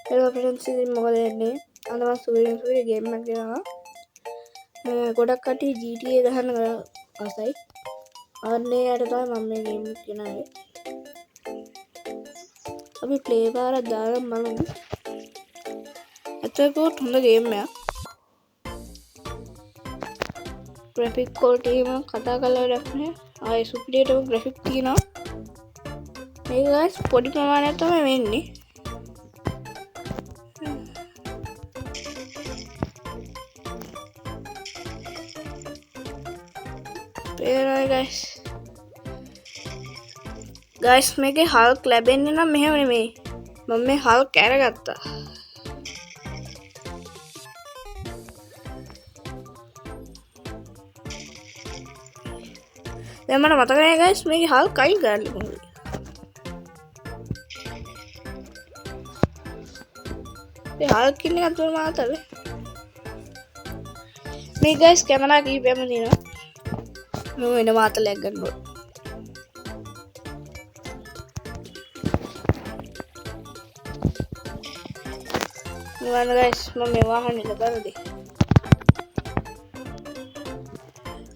Hello friends, ඉතින් මොකද වෙන්නේ? අද මම සුවේන් ගේම් එකක් ගෙනවා. ගොඩක් කට්ටිය GTA ගහන්න ආසයි. අන්නේ යට තමයි මම මේ ගේම් එක ගෙනාවේ. අපි ප්ලේ බාරක් දාලා බලමු. එතකොට හොඳ ගේම් එකක්. ග්‍රැෆික් ක්වොලිටි එක කතා කරලා දැක්නේ. ආයේ සුපිරියටම ග්‍රැෆික් තියෙනවා. මේක guys පොඩි ප්‍රමාණයක් තමයි වෙන්නේ. guys මේකේ හල්ක් ලැබෙන්නේ නම් මෙහෙම නෙමෙයි මම මේ හල්ක් අරගත්තා දැන් මට මතක නෑ guys මේකේ හල්ක් අයින් කරන්න කොහොමද මේ හල්ක් ඉන්න එක තුන මාතල මේ guys කැමරා කීපයක්ම තියෙනවා මම වෙන මාතලයක් ගන්න ඕනේ Mana guys, mami wahan ila barudi.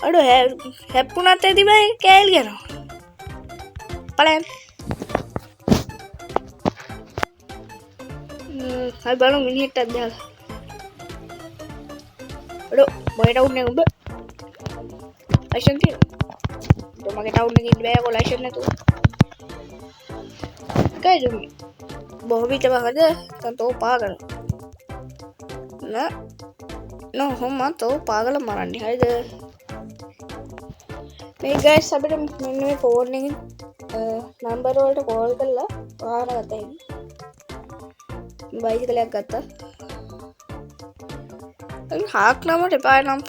Aduh, heppuna tadi bay kail gano. Paling. Hai balong ini hit tadi hal. Aduh, mau tahu nih ubah. License ti. Tuh mau tahu nih ini bay aku license nya tuh. Kayak jumi. Bawa bicara aja, tentu pagar. No හොම තෝ පාගල මරන්නේ හරිද මේ guys අපිට මෙන්න මේ phone එකෙන් number වලට call කරලා වාහන ගත්තා බයිසිකලයක් ගත්තා දැන් හාක් නමට එපා නම්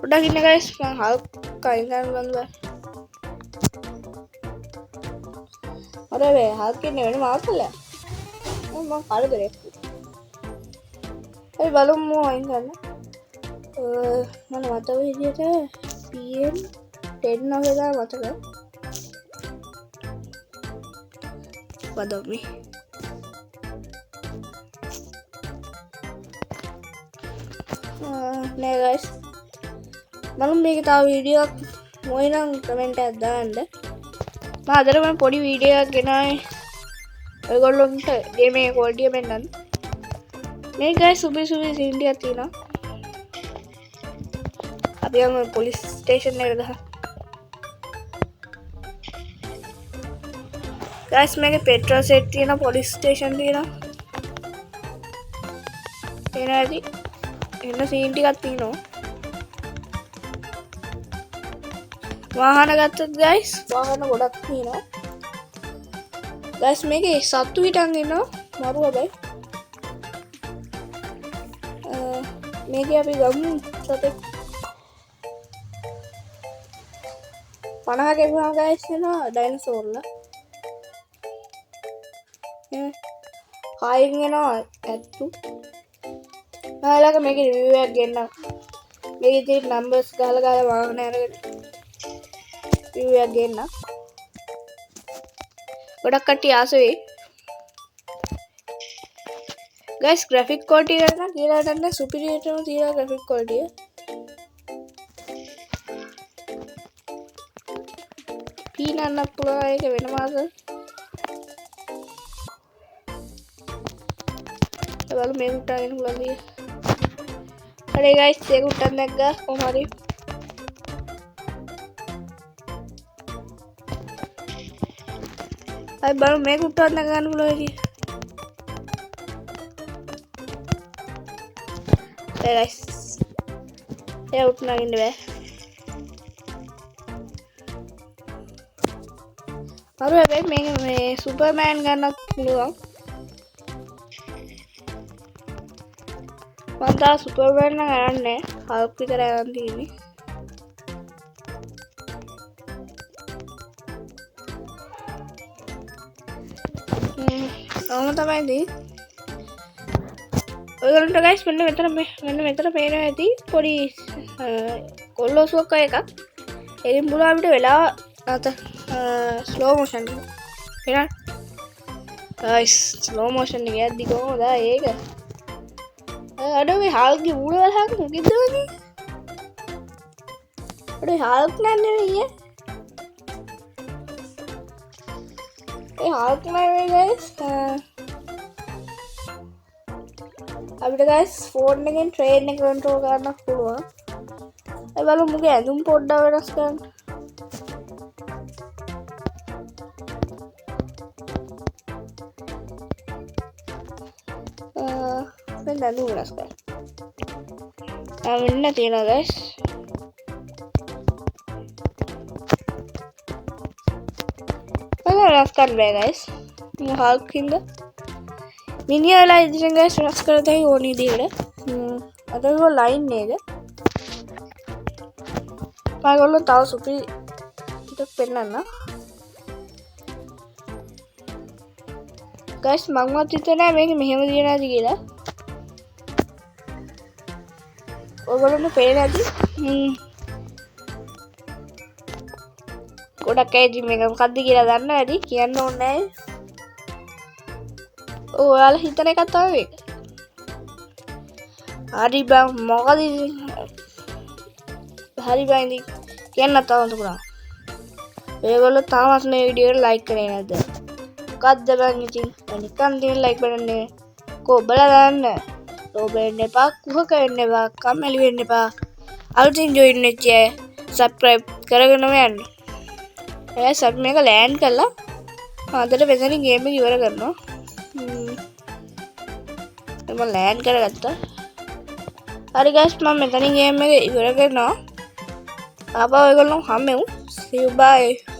පොඩ්ඩක් ඉන්න guys මම හාක් කයින් ගන්න බෑ අර වේ හාක් ඉන්නේ වෙන මාතලයක් මම කාලේ කරේ Hey, balong mo ayun ka na. Mana mata ko hindi ito. PM 10 na kita mata ko. Padami. Nah guys. Malum මේ kita video mo ilang comment එකක් දාන්න. මම අදට මම පොඩි වීඩියෝ එකක් ගෙනාවේ. ඔයගොල්ලන්ට ගේම් එකේ quality එක පෙන්නන්න. මේ guys සුබි සීන්ඩියක් තියෙනවා අපි යමු පොලිස් ස්ටේෂන් එකට ගහ guys මේකේ පෙට්‍රල් සෙට් තියෙනවා පොලිස් ස්ටේෂන් තියෙනවා එන ඇති එන්න සීන් ටිකක් තියෙනවා වාහන ගත්තොත් guys වාහන ගොඩක් තියෙනවා guys මේකේ සත්තු හිටන් ඉන්නවා මරු හැබැයි මේකේ අපි ගමු සතෙක් 50 ගෙවුවා guys එනවා ඩයිනසෝර්ලා හයින් එනවා ඇත්තු ඔයාලට මේකේ රිවිව් එකක් ගන්න මේකේ තියෙන නම්බර්ස් ගහලා වාහන අරගෙන රිවිව් එකක් ගන්න ගොඩක් කට්ටිය ආස වෙයි guys graphic quality කරන කියලා ගන්න superior එකම තියෙනවා graphic quality පීනන්න පුළුවන් ඒක වෙනවාද ඒවල මේ උටාගෙන පුළුවන් දී හරි guys ඒක උටන් නැග්ගා කොහොම හරි අය බලමු මේක උටන් නැග ගන්න පුළුවන් දී Hey guys, out nagging bෑ. අර හැබැයි මේ සුපර්මෑන් ගන්නත් පුළුවන්. මම තා සුපර්මෑන් නම් ගන්නෑ. හල්ක් විතරයි ගන්න තියෙන්නේ. ඔහොම තමයි දී. ඔයගොල්ලන්ට guys මෙන්න මෙතන පේනවා ඇති පොඩි කොල්ලෝසුවක් එකක් එරින් බුලා අපිට වෙලාව අත ස්ලෝ මොෂන් එක guys slow motion එකක් යද්දි කොහොමද ඒක අඩෝ මේ හාල්ගේ ඌර වලහක් මොකද වගේ අඩෝ හාල්ක් නන්නේ නේ ඒ හාල්ක් නන්නේ guys අපිට guys ෆෝන් එකෙන් ට්‍රේන් එක කන්ට්‍රෝල් කරන්න පුළුවන් ඒ බලමු මුගේ ඇඳුම් පොඩ්ඩක් වෙනස් කරන්න मैं दादू बना सकता मिलना तीन guys मैं रास्ता में guys मैं हाल किंदा मिनी वाला इधर guys रास्ता करता है वो नहीं दिख रहा अगर वो लाइन नहीं है मैं बोलो ताऊ सुपी तो पहनना ना guys මංවත් හිතන්නේ මේක මෙහෙම දිය නැති කියලා. ඔයගොල්ලෝ පේන්නේ නැති. ගොඩක් අය ඉතින් මේක මොකද්ද කියලා දන්නවා ඇති කියන්න ඕනේ නැහැ. ඔයාලා හිතන එකක් තමයි මේක. හරි බං මොකද හරි බං ඉතින් කියන්න තාම තුනා. ඔයගොල්ලෝ තාමත් මේ වීඩියෝ එක ලයික් කරේ නැද්ද? මොකද්ද බං ඉතින් නිකන් දින ලයික් බලන්නේ කොබලා දාන්න ඔබ වෙන්න එපා කුහක වෙන්න එපා කම්මැලි වෙන්න එපා අලුතින් ජොයින් වෙච්ච අය සබ්ස්ක්‍රයිබ් කරගෙන යන්න එයා සබ් මේක ලෑන්ඩ් කරලා ආදර වෙනසෙන් ගේම් එක ඉවර කරනවා මම ලෑන්ඩ් කරගත්තා හරි ගයිස් මම මෙතනින් ගේම් එක ඉවර කරනවා ආපහු ඔයගොල්ලෝ හම්බෙමු see you bye